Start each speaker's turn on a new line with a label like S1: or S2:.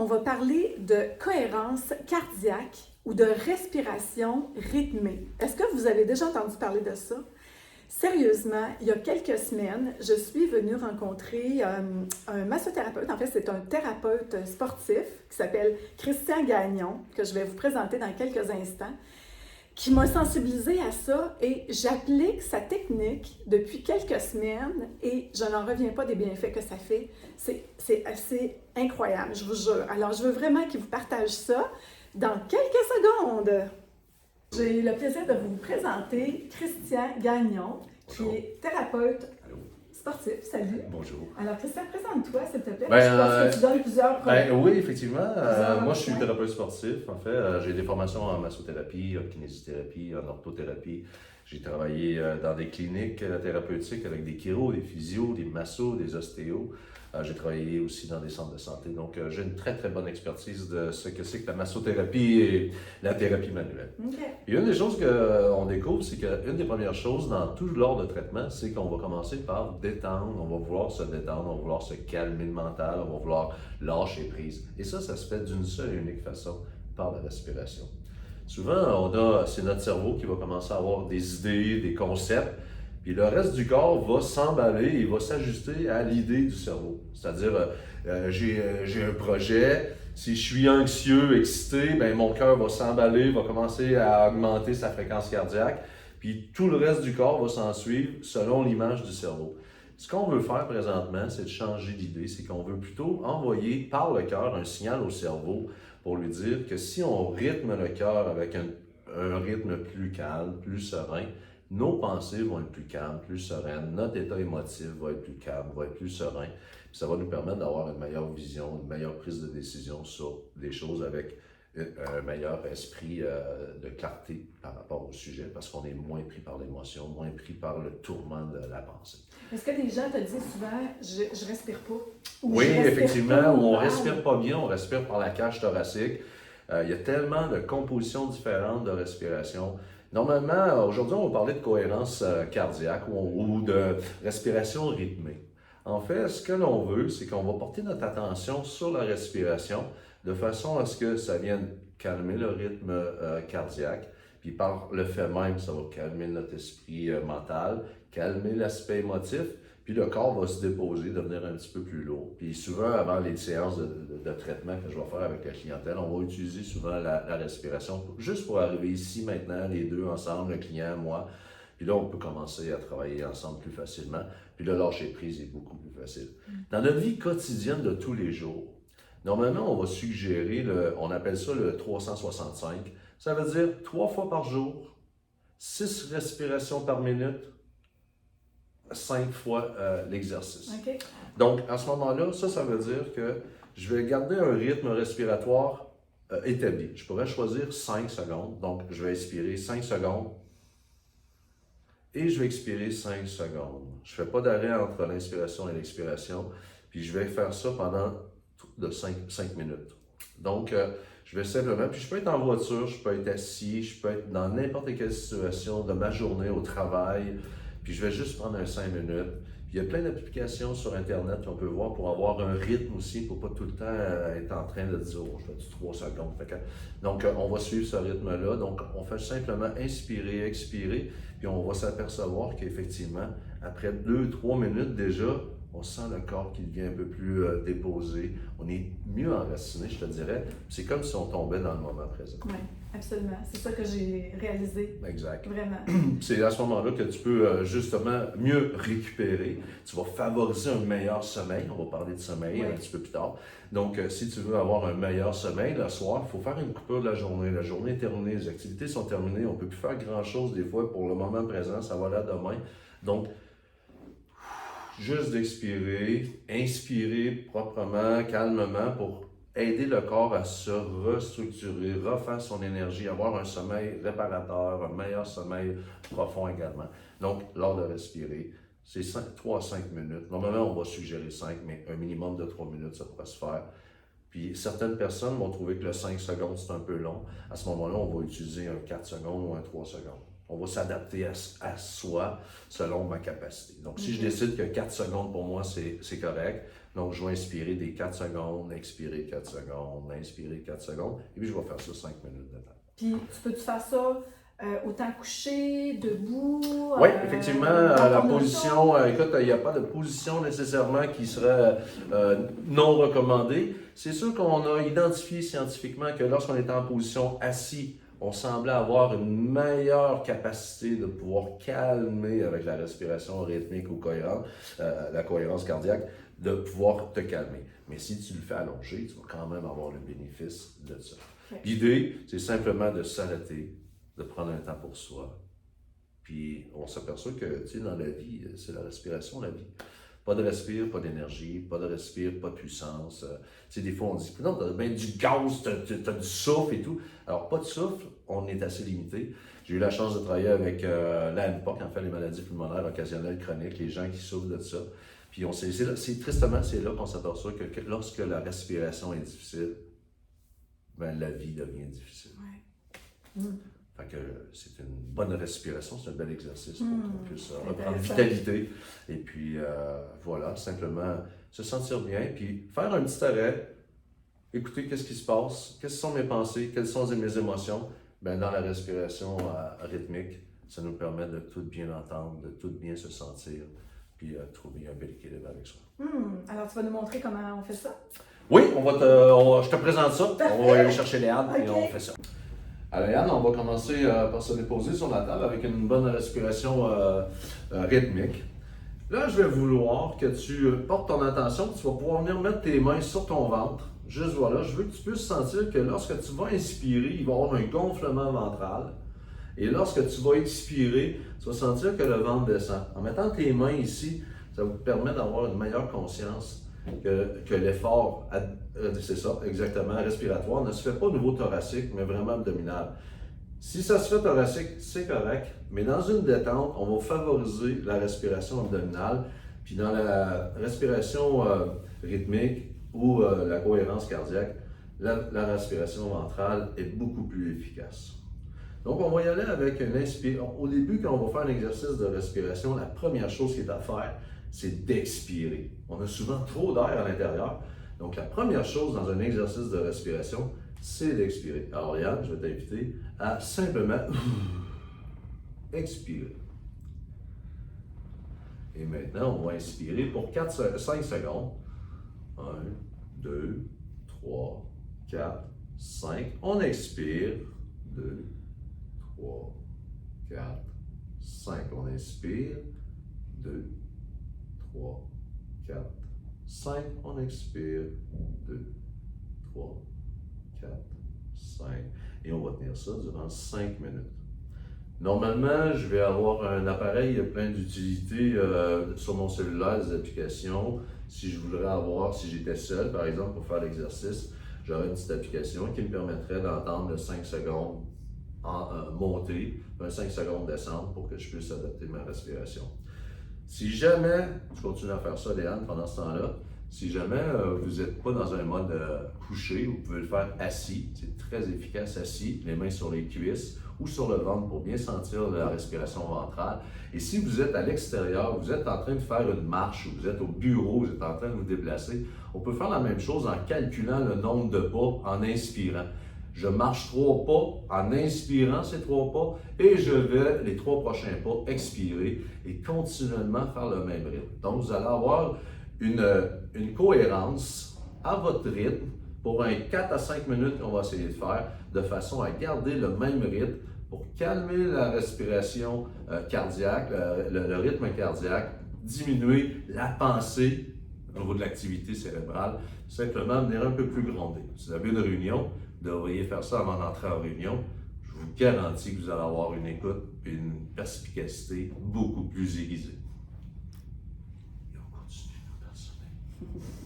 S1: on va parler de cohérence cardiaque ou de respiration rythmée. Est-ce que vous avez déjà entendu parler de ça? Sérieusement, il y a quelques semaines, je suis venue rencontrer un massothérapeute. En fait, c'est un thérapeute sportif qui s'appelle Christian Gagnon, que je vais vous présenter dans quelques instants, qui m'a sensibilisée à ça et j'applique sa technique depuis quelques semaines et je n'en reviens pas des bienfaits que ça fait. C'est assez incroyable, je vous jure. Alors, je veux vraiment qu'il vous partage ça dans quelques secondes. J'ai le plaisir de vous présenter Christian Gagnon, qui est thérapeute sportif. Salut.
S2: Bonjour.
S1: Alors, Christian, présente-toi, s'il te plaît.
S2: Ben,
S1: je pense que tu donnes plusieurs...
S2: oui, effectivement. Moi, je suis
S1: ouais.
S2: thérapeute sportif. En fait, j'ai des formations en massothérapie, en kinésithérapie, en orthothérapie. J'ai travaillé dans des cliniques thérapeutiques avec des chiro, des physios, des massos, des ostéos. J'ai travaillé aussi dans des centres de santé. Donc, j'ai une très, très bonne expertise de ce que c'est que la massothérapie et la thérapie manuelle.
S1: Okay.
S2: Et une des choses qu'on découvre, c'est qu'une des premières choses dans tout l'ordre de traitement, c'est qu'on va commencer par détendre, on va vouloir se détendre, on va vouloir se calmer le mental, on va vouloir lâcher prise. Et ça se fait d'une seule et unique façon, par la respiration. Souvent, c'est notre cerveau qui va commencer à avoir des idées, des concepts, puis le reste du corps va s'emballer, il va s'ajuster à l'idée du cerveau. C'est-à-dire, j'ai un projet, si je suis anxieux, excité, ben mon cœur va s'emballer, va commencer à augmenter sa fréquence cardiaque, puis tout le reste du corps va s'en suivre selon l'image du cerveau. Ce qu'on veut faire présentement, c'est de changer d'idée, c'est qu'on veut plutôt envoyer par le cœur un signal au cerveau pour lui dire que si on rythme le cœur avec un rythme plus calme, plus serein, nos pensées vont être plus calmes, plus sereines, notre état émotif va être plus calme, va être plus serein. Puis ça va nous permettre d'avoir une meilleure vision, une meilleure prise de décision sur des choses avec un meilleur esprit de clarté par rapport au sujet, parce qu'on est moins pris par l'émotion, moins pris par le tourment de la pensée.
S1: Est-ce que les gens te disent souvent « je respire pas » ou «
S2: Oui,
S1: je respire
S2: effectivement,
S1: pas,
S2: où on ne
S1: mal.
S2: respire pas bien, on respire par la cage thoracique. Il y a tellement de compositions différentes de respiration. Normalement, aujourd'hui, on va parler de cohérence cardiaque ou de respiration rythmée. En fait, ce que l'on veut, c'est qu'on va porter notre attention sur la respiration de façon à ce que ça vienne calmer le rythme cardiaque. Puis par le fait même, ça va calmer notre esprit mental, calmer l'aspect émotif, puis le corps va se déposer, devenir un petit peu plus lourd. Puis souvent, avant les séances de traitement que je vais faire avec la clientèle, on va utiliser souvent la respiration juste pour arriver ici maintenant, les deux ensemble, le client, moi. Puis là, on peut commencer à travailler ensemble plus facilement. Puis le lâcher prise est beaucoup plus facile. Dans notre vie quotidienne de tous les jours, normalement, on va suggérer, on appelle ça le 365. Ça veut dire 3 fois par jour, 6 respirations par minute, 5 fois l'exercice.
S1: Okay.
S2: Donc, à ce moment-là, ça veut dire que je vais garder un rythme respiratoire établi. Je pourrais choisir 5 secondes. Donc, je vais inspirer 5 secondes et je vais expirer 5 secondes. Je ne fais pas d'arrêt entre l'inspiration et l'expiration. Puis, je vais faire ça pendant de 5 minutes. Donc, je vais simplement, puis je peux être en voiture, je peux être assis, je peux être dans n'importe quelle situation de ma journée au travail. Puis je vais juste prendre 5 minutes. Puis il y a plein d'applications sur Internet qu'on peut voir pour avoir un rythme aussi, pour pas tout le temps être en train de dire « Oh, je fais du 3 secondes ». Donc, on va suivre ce rythme-là. Donc, on fait simplement inspirer, expirer, puis on va s'apercevoir qu'effectivement, après 2-3 minutes déjà, on sent le corps qui devient un peu plus déposé. On est mieux enraciné, je te dirais. C'est comme si on tombait dans le moment présent.
S1: Oui, absolument. C'est ça que j'ai réalisé.
S2: Exact.
S1: Vraiment.
S2: C'est à ce moment-là que tu peux justement mieux récupérer. Tu vas favoriser un meilleur sommeil. On va parler de sommeil un petit peu plus tard. Donc, si tu veux avoir un meilleur sommeil le soir, il faut faire une coupure de la journée. La journée est terminée, les activités sont terminées. On ne peut plus faire grand-chose des fois pour le moment présent. Ça va là demain. Donc, juste d'expirer, inspirer proprement, calmement pour aider le corps à se restructurer, refaire son énergie, avoir un sommeil réparateur, un meilleur sommeil profond également. Donc, lors de respirer, c'est 3 à 5 minutes. Normalement, on va suggérer 5, mais un minimum de 3 minutes, ça pourrait se faire. Puis certaines personnes vont trouver que le 5 secondes, c'est un peu long. À ce moment-là, on va utiliser un 4 secondes ou un 3 secondes. On va s'adapter à soi selon ma capacité. Donc, si je décide que 4 secondes pour moi, c'est correct, Donc, je vais inspirer des 4 secondes, expirer 4 secondes, inspirer 4 secondes, et puis je vais faire ça 5 minutes de temps.
S1: Puis, tu peux-tu faire ça autant couché, debout?
S2: Oui, effectivement, la position, écoute, il n'y a pas de position nécessairement qui serait non recommandée. C'est sûr qu'on a identifié scientifiquement que lorsqu'on était en position assis, on semblait avoir une meilleure capacité de pouvoir calmer avec la respiration rythmique ou cohérente, la cohérence cardiaque, de pouvoir te calmer. Mais si tu le fais allongé, tu vas quand même avoir le bénéfice de ça. Okay. L'idée, c'est simplement de s'arrêter, de prendre un temps pour soi. Puis on s'aperçoit que, tu sais, dans la vie, c'est la respiration, la vie. Pas de respire, pas d'énergie, pas de respire, pas de puissance. Tu sais, des fois, on dit, non, t'as bien du gaz, t'as du souffle et tout. Alors, pas de souffle, on est assez limité. J'ai eu la chance de travailler avec l'ANPOC, en fait, les maladies pulmonaires occasionnelles chroniques, les gens qui souffrent de ça. Puis tristement, c'est là qu'on s'aperçoit que lorsque la respiration est difficile, ben, la vie devient difficile. Ouais. Fait que c'est une bonne respiration, c'est un bel exercice pour qu'on puisse reprendre vitalité. Et puis voilà, simplement se sentir bien, puis faire un petit arrêt, écouter qu'est-ce qui se passe, quelles sont mes pensées, quelles sont mes émotions. Ben, dans la respiration rythmique, ça nous permet de tout bien entendre, de tout bien se sentir, puis trouver un bel équilibre avec soi.
S1: Alors tu vas nous montrer comment on fait ça?
S2: Oui, je te présente ça. On va aller chercher les hâtes et on fait ça. Alors Yann, on va commencer par se déposer sur la table avec une bonne respiration rythmique. Là, je vais vouloir que tu portes ton attention, tu vas pouvoir venir mettre tes mains sur ton ventre. Juste voilà, je veux que tu puisses sentir que lorsque tu vas inspirer, il va y avoir un gonflement ventral. Et lorsque tu vas expirer, tu vas sentir que le ventre descend. En mettant tes mains ici, ça vous permet d'avoir une meilleure conscience que l'effort, c'est ça, exactement, respiratoire, ne se fait pas au niveau thoracique, mais vraiment abdominal. Si ça se fait thoracique, c'est correct, mais dans une détente, on va favoriser la respiration abdominale, puis dans la respiration rythmique ou la cohérence cardiaque, la respiration ventrale est beaucoup plus efficace. Donc, on va y aller avec une inspiration. Au début, quand on va faire un exercice de respiration, la première chose qui est à faire, c'est d'expirer. On a souvent trop d'air à l'intérieur. Donc, la première chose dans un exercice de respiration, c'est d'expirer. Alors, Yann, je vais t'inviter à simplement expirer. Et maintenant, on va inspirer pour 5 secondes. 1, 2, 3, 4, 5. On expire. 2, 3, 4, 5. On inspire. 2, 3, 4, 5. On expire. 2, 3, 4, 5. Et on va tenir ça durant 5 minutes. Normalement, je vais avoir un appareil plein d'utilités sur mon cellulaire, des applications. Si je voudrais avoir, si j'étais seul, par exemple, pour faire l'exercice, j'aurais une petite application qui me permettrait d'entendre le 5 secondes monter, un 5 secondes descendre pour que je puisse adapter ma respiration. Si jamais, je continue à faire ça, Léane, pendant ce temps-là, si jamais vous n'êtes pas dans un mode couché, vous pouvez le faire assis, c'est très efficace assis, les mains sur les cuisses ou sur le ventre pour bien sentir la respiration ventrale. Et si vous êtes à l'extérieur, vous êtes en train de faire une marche, ou vous êtes au bureau, vous êtes en train de vous déplacer, on peut faire la même chose en calculant le nombre de pas en inspirant. Je marche 3 pas en inspirant ces 3 pas et je vais, les 3 prochains pas, expirer et continuellement faire le même rythme. Donc, vous allez avoir une cohérence à votre rythme pour un 4 à 5 minutes qu'on va essayer de faire de façon à garder le même rythme pour calmer la respiration cardiaque, le rythme cardiaque, diminuer la pensée au niveau de l'activité cérébrale, simplement venir un peu plus grondé. Si vous avez une réunion, vous devriez faire ça avant d'entrer en réunion. Je vous garantis que vous allez avoir une écoute et une perspicacité beaucoup plus aiguisée. Et on continue nos personnages.